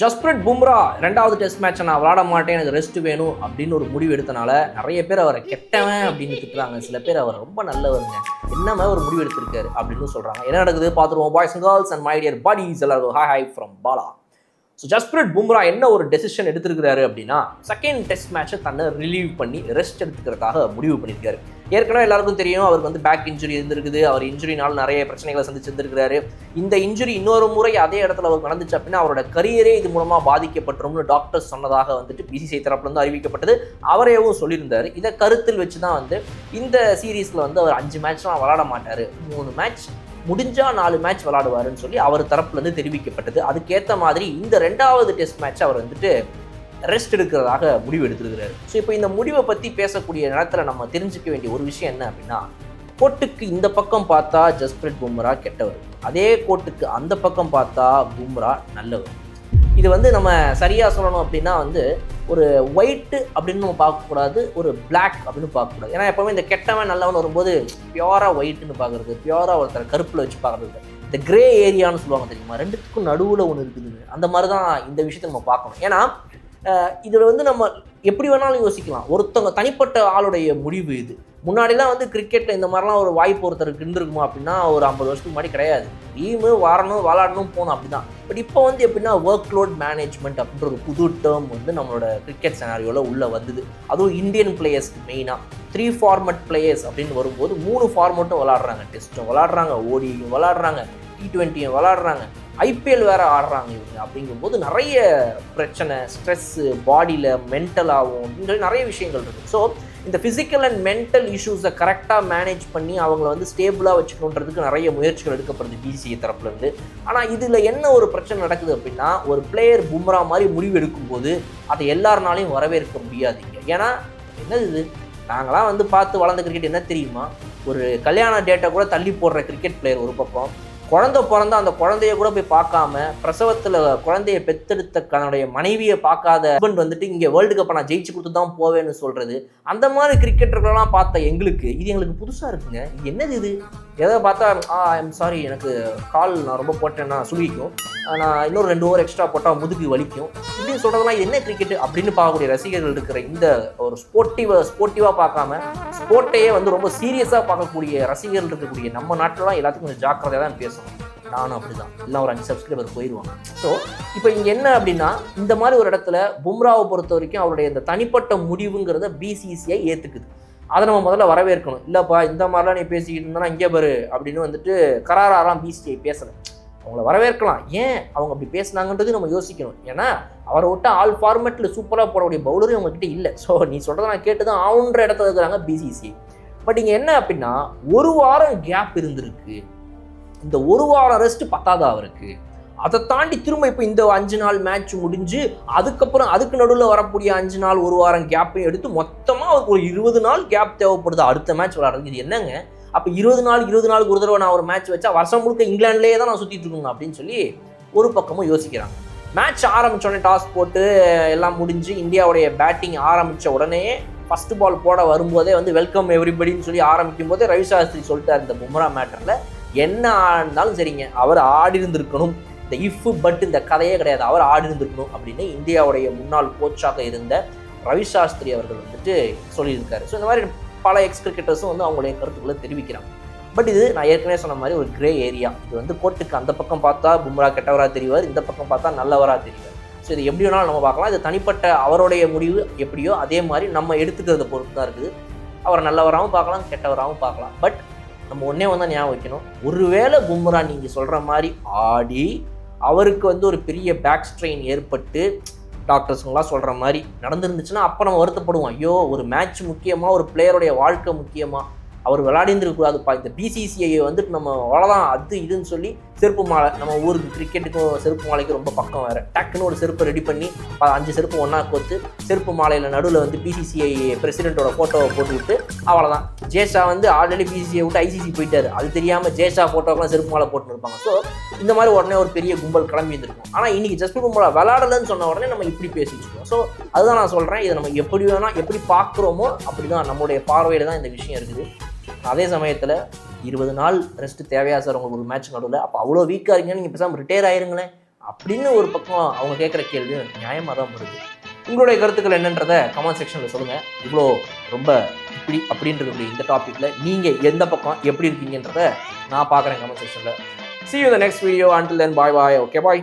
ஜஸ்பிரிட் பும்ரா ரெண்டாவது டெஸ்ட் மேட்சை நான் விளாட மாட்டேன், எனக்கு ரெஸ்ட் வேணும் அப்படின்னு ஒரு முடிவு எடுத்தனால நிறைய பேர் அவரை கெட்டவன் அப்படின்னு திட்டுறாங்க. சில பேர் அவர் ரொம்ப நல்லவருங்க, என்னமே ஒரு முடிவு எடுத்திருக்காரு அப்படின்னு சொல்றாங்க. என்ன நடக்குது பார்த்துருவோம். Boys and girls and my dear buddies எல்லாருக்கும் hi from Bala. So Jasprit Bumrah என்ன ஒரு டெசிஷன் எடுத்திருக்கிறாரு அப்படின்னா, செகண்ட் டெஸ்ட் மேட்சை தன்னை ரிலீவ் பண்ணி ரெஸ்ட் எடுத்துக்கிறதுக்காக முடிவு பண்ணியிருக்காரு. ஏற்கனவே எல்லாருக்கும் தெரியும் அவருக்கு வந்து பேக் இன்ஜுரி இருந்திருக்குது. அவர் இன்ஜுரினால நிறைய பிரச்சனைகளை சந்திச்சிருந்திருக்கிறாரு. இந்த இன்ஜுரி இன்னொரு முறை அதே இடத்துல அவருக்கு நடந்துச்சு அப்படின்னா அவரோட கரியரே இது மூலமா பாதிக்கப்பட்டுரும்னு டாக்டர்ஸ் சொன்னதாக வந்துட்டு பிசிசிஐ தரப்புல இருந்து அறிவிக்கப்பட்டது. அவரேவும் சொல்லியிருந்தாரு. இதை கருத்தில் வச்சு தான் வந்து இந்த சீரீஸ்ல வந்து அவர் 5 மேட்ச்லாம் விளாட மாட்டாரு, 3 மேட்ச் முடிஞ்சா 4 மேட்ச் விளாடுவாருன்னு சொல்லி அவர் தரப்புல இருந்து தெரிவிக்கப்பட்டது. அதுக்கேற்ற மாதிரி இந்த 2வது டெஸ்ட் மேட்ச் அவர் வந்துட்டு ரெஸ்ட் எடுக்கிறதாக முடிவு எடுத்திருக்கிறாரு. ஸோ இப்போ இந்த முடிவை பற்றி பேசக்கூடிய நேரத்தில் நம்ம தெரிஞ்சுக்க வேண்டிய ஒரு விஷயம் என்ன அப்படின்னா, கோட்டுக்கு இந்த பக்கம் பார்த்தா ஜஸ்பிரிட் பும்ரா கெட்டவர், அதே கோட்டுக்கு அந்த பக்கம் பார்த்தா பும்ரா நல்லவர். இது வந்து நம்ம சரியாக சொல்லணும் அப்படின்னா வந்து ஒரு ஒயிட்டு அப்படின்னு நம்ம பார்க்கக்கூடாது, ஒரு பிளாக் அப்படின்னு பார்க்கக்கூடாது. ஏன்னா எப்போவுமே இந்த கெட்டவன் நல்லவன் வரும்போது பியூராக ஒயிட்டுன்னு பார்க்குறது, பியூராக ஒருத்தர் கருப்பில் வச்சு பார்க்குறது, இந்த கிரே ஏரியான்னு சொல்லுவாங்க தெரியுமா, ரெண்டுத்துக்கும் நடுவில் ஒன்று இருக்குதுன்னு. அந்த மாதிரி தான் இந்த விஷயத்தை நம்ம பார்க்கணும். ஏன்னா இதில் வந்து நம்ம எப்படி வேணாலும் யோசிக்கலாம், ஒருத்தவங்க தனிப்பட்ட ஆளுடைய முடிவு இது. முன்னாடிலாம் வந்து கிரிக்கெட்டில் இந்த மாதிரிலாம் ஒரு வாய்ப்பு ஒருத்தருக்கு இருந்திருக்குமா அப்படின்னா ஒரு 50 வருஷத்துக்கு முன்னாடி கிடையாது. டீமு வரணும் விளாடணும் போகணும் அப்படி தான். பட் இப்போ வந்து எப்படின்னா ஒர்க் லோட் மேனேஜ்மெண்ட் அப்படின்ற ஒரு புது டேர்ம் வந்து நம்மளோட கிரிக்கெட் செனாரியோவில் உள்ளே வந்தது. அதுவும் இந்தியன் பிளேயர்ஸ்க்கு மெயினாக 3 ஃபார்மட் பிளேயர்ஸ் அப்படின்னு வரும்போது 3 ஃபார்மட்டும் விளாடுறாங்க. டெஸ்ட்டும் விளாடுறாங்க, ஓடியும் விளாடுறாங்க, T20யும் விளாடுறாங்க, ஐபிஎல் வேறு ஆடுறாங்க இவங்க. அப்படிங்கும்போது நிறைய பிரச்சனை, ஸ்ட்ரெஸ்ஸு, பாடியில் மென்டலாகவும் அப்படின்னு நிறைய விஷயங்கள் இருக்குது. ஸோ இந்த ஃபிசிக்கல் அண்ட் மென்டல் இஷ்யூஸை கரெக்டாக மேனேஜ் பண்ணி அவங்கள வந்து ஸ்டேபிளாக வச்சுக்கணுன்றதுக்கு நிறைய முயற்சிகள் எடுக்கப்படுது பிசிசிஐ தரப்புலேருந்து. ஆனால் இதில் என்ன ஒரு பிரச்சனை நடக்குது அப்படின்னா, ஒரு பிளேயர் பும்ரா மாதிரி முடிவு எடுக்கும்போது அதை எல்லாருனாலையும் வரவேற்க முடியாதுங்க. ஏன்னா என்னது இது, நாங்களாம் வந்து பார்த்து வளர்ந்த கிரிக்கெட் என்ன தெரியுமா, ஒரு கல்யாண டேட்டை கூட தள்ளி போடுற கிரிக்கெட் பிளேயர் ஒரு பக்கம், குழந்தை பிறந்தா அந்த குழந்தைய கூட போய் பார்க்காம பிரசவத்தில் குழந்தைய பெத்தெடுத்த தன்னுடைய மனைவியை பார்க்காத ஹஸ்பண்ட் வந்துட்டு இங்கே வேர்ல்டு கப்பை நான் ஜெயிச்சு கொடுத்து தான் போவேன்னு சொல்கிறது. அந்த மாதிரி கிரிக்கெட்டர்களெலாம் பார்த்த எங்களுக்கு இது எங்களுக்கு புதுசாக இருக்குங்க. இது என்னது இது, எதை பார்த்தா ஐம் சாரி எனக்கு கால் நான் ரொம்ப போட்டேன்னா சுழிக்கும், நான் இன்னொரு 2 ஓவர் எக்ஸ்ட்ரா போட்டால் முதுகு வலிக்கும் இப்படின்னு சொல்கிறதுலாம் இது என்ன கிரிக்கெட் அப்படின்னு பார்க்கக்கூடிய ரசிகர்கள் இருக்கிற இந்த ஒரு ஸ்போர்ட்டிவாக பார்க்காம ஸ்போர்ட்டையே வந்து ரொம்ப சீரியஸாக பார்க்கக்கூடிய ரசிகர்கள் இருக்கக்கூடிய நம்ம நாட்டிலலாம் எல்லாத்துக்கும் கொஞ்சம் ஜாக்கிரதையாக தான் பேசணும். நானும் அப்படி தான், இல்லை ஒரு 5 சப்ஸ்கிரைபர் போயிடுவாங்க. ஸோ இப்போ இங்கே என்ன அப்படின்னா, இந்த மாதிரி ஒரு இடத்துல பும்ராவை பொறுத்த வரைக்கும் அவருடைய இந்த தனிப்பட்ட முடிவுங்கிறத பிசிசிஐ ஏற்றுக்குது. அதை நம்ம முதல்ல வரவேற்கணும். இல்லைப்பா இந்த மாதிரிலாம் நீ பேசிக்கிட்டு இருந்தா இங்கே பாரு அப்படின்னு வந்துட்டு கராராலாம் பிசிசிஐ பேசணும். அவங்கள வரவேற்கலாம். ஏன் அவங்க அப்படி பேசினாங்கன்றது நம்ம யோசிக்கணும். ஏன்னா அவரை விட்டு ஆல் ஃபார்மேட்டில் சூப்பராக போடக்கூடிய பவுலரும் அவங்ககிட்ட இல்லை. ஸோ நீ சொல்கிறத நான் கேட்டு தான் ஆவுன்ற இடத்துல இருக்கிறாங்க பிசிசிஐ. பட் இங்கே என்ன அப்படின்னா, 1 வாரம் கேப் இருந்திருக்கு. இந்த 1 வாரம் ரெஸ்ட் பத்தாதா அவருக்கு? அதை தாண்டி திரும்ப இப்போ இந்த 5 நாள் மேட்ச் முடிஞ்சு அதுக்கப்புறம் அதுக்கு நடுவில் வரக்கூடிய 5 நாள் 1 வாரம் கேப்பையும் எடுத்து மொத்தமாக அவருக்கு ஒரு 20 நாள் கேப் தேவைப்படுது அடுத்த மேட்ச் விளாடுறது. இது என்னங்க, அப்போ 20 நாளுக்கு ஒரு தடவை நான் ஒரு மேட்ச் வச்சா வருஷம் முழுக்க இங்கிலாந்துலேயே தான் நான் சுற்றிட்டு இருக்கணும் அப்படின்னு சொல்லி ஒரு பக்கமும் யோசிக்கிறாங்க. மேட்ச் ஆரம்பித்தோடனே டாஸ் போட்டு எல்லாம் முடிஞ்சு இந்தியாவுடைய பேட்டிங் ஆரம்பித்த உடனே ஃபஸ்ட்டு பால் போட வரும்போதே வந்து வெல்கம் எவ்ரிபடின்னு சொல்லி ஆரம்பிக்கும் போதே ரவி சாஸ்திரி சொல்லிட்டார், இந்த பும்ரா மேட்டரில் என்ன ஆடினாலும் சரிங்க அவர் ஆடி இருந்திருக்கணும், இந்த இஃப் பட் இந்த கதையே கிடையாது, அவர் ஆடி இருந்திருக்கணும் அப்படின்னு இந்தியாவுடைய முன்னாள் கோச்சாக இருந்த ரவி சாஸ்திரி அவர்கள் வந்துட்டு சொல்லியிருக்காரு. ஸோ இந்த மாதிரி பல எக்ஸ் கிரிக்கெட்டர்ஸும் வந்து அவங்களுடைய கருத்துக்களை தெரிவிக்கிறாங்க. பட் இது நான் ஏற்கனவே சொன்ன மாதிரி ஒரு கிரே ஏரியா. இது வந்து கோர்ட்டுக்கு அந்த பக்கம் பார்த்தா பும்ரா கெட்டவராக தெரிவார், இந்த பக்கம் பார்த்தா நல்லவராக தெரிவார். ஸோ இது எப்படி வேணாலும் நம்ம பார்க்கலாம். இது தனிப்பட்ட அவருடைய முடிவு எப்படியோ அதே மாதிரி நம்ம எடுத்துக்கிறத பொறுத்து தான் இருக்குது. அவர் நல்லவராகவும் பார்க்கலாம், கெட்டவராகவும் பார்க்கலாம். பட் நம்ம ஒன்றே வந்து ஞாபகம் வைக்கணும், ஒருவேளை பும்ரா நீங்கள் சொல்கிற மாதிரி ஆடி அவருக்கு வந்து ஒரு பெரிய பேக் ஸ்ட்ரெயின் ஏற்பட்டு டாக்டர்ஸுங்களாம் சொல்கிற மாதிரி நடந்துருந்துச்சுன்னா அப்போ நம்ம வருத்தப்படுவோம். ஐயோ ஒரு மேட்ச் முக்கியமாக, ஒரு பிளேயருடைய வாழ்க்கை முக்கியமாக, அவர் விளையாடிருந்துருக்கூடாதுப்பா, இந்த பிசிசிஐயை வந்துட்டு நம்ம அவ்வளோதான் அது இதுன்னு சொல்லி செருப்பு மாலை, நம்ம ஊருக்கு கிரிக்கெட்டுக்கும் செருப்பு மாலைக்கு ரொம்ப பக்கம் வேறு, டக்குன்னு ஒரு செருப்பை ரெடி பண்ணி 5 செருப்பு ஒன்றா கோத்து செருப்பு மாலையில் நடுவில் வந்து பிசிசிஐ பிரசிடென்ட்டோட ஃபோட்டோவை போட்டுவிட்டு அவ்வளோதான். ஜேஷா வந்து ஆல்ரெடி பிசிசிஐ விட்டு ஐசிசி போயிட்டார், அது தெரியாமல் ஜேஷா ஃபோட்டோக்கெலாம் செருப்பு மாலை போட்டுன்னு இருப்பாங்க. ஸோ இந்த மாதிரி உடனே ஒரு பெரிய கும்பல் கிளம்பி இருந்திருக்கும். ஆனால் இன்றைக்கி ஜஸ்பிரிட் பும்ரா விளையாடலன்னு சொன்ன உடனே நம்ம இப்படி பேசிச்சுக்கோம். ஸோ அதுதான் நான் சொல்கிறேன், இதை நம்ம எப்படி வேணால் எப்படி பார்க்குறோமோ அப்படி தான் நம்மளுடைய பார்வையில் தான் இந்த விஷயம் இருக்குது. அதே சமயத்தில் 20 நாள் ரெஸ்ட்டு தேவையா சார் உங்களுக்கு ஒரு மேட்ச் நடுவில்? அப்போ அவ்வளோ வீக்காக இருக்கீங்க, நீங்கள் பேசாமல் ரிட்டையர் ஆயிருங்களேன் அப்படின்னு ஒரு பக்கம் அவங்க கேட்குற கேள்வியும் நியாயமாக தான் வருது. உங்களுடைய கருத்துக்கள் என்னன்றதை கமெண்ட் செக்ஷனில் சொல்லுங்கள். இவ்வளோ ரொம்ப இப்படி அப்படின்றது இந்த டாப்பிக்கில் நீங்கள் எந்த பக்கம் எப்படி இருக்கீங்கன்றதை நான் பார்க்குறேன் கமெண்ட் செக்ஷனில். See you in the next video. Until then, bye bye. Okay, bye.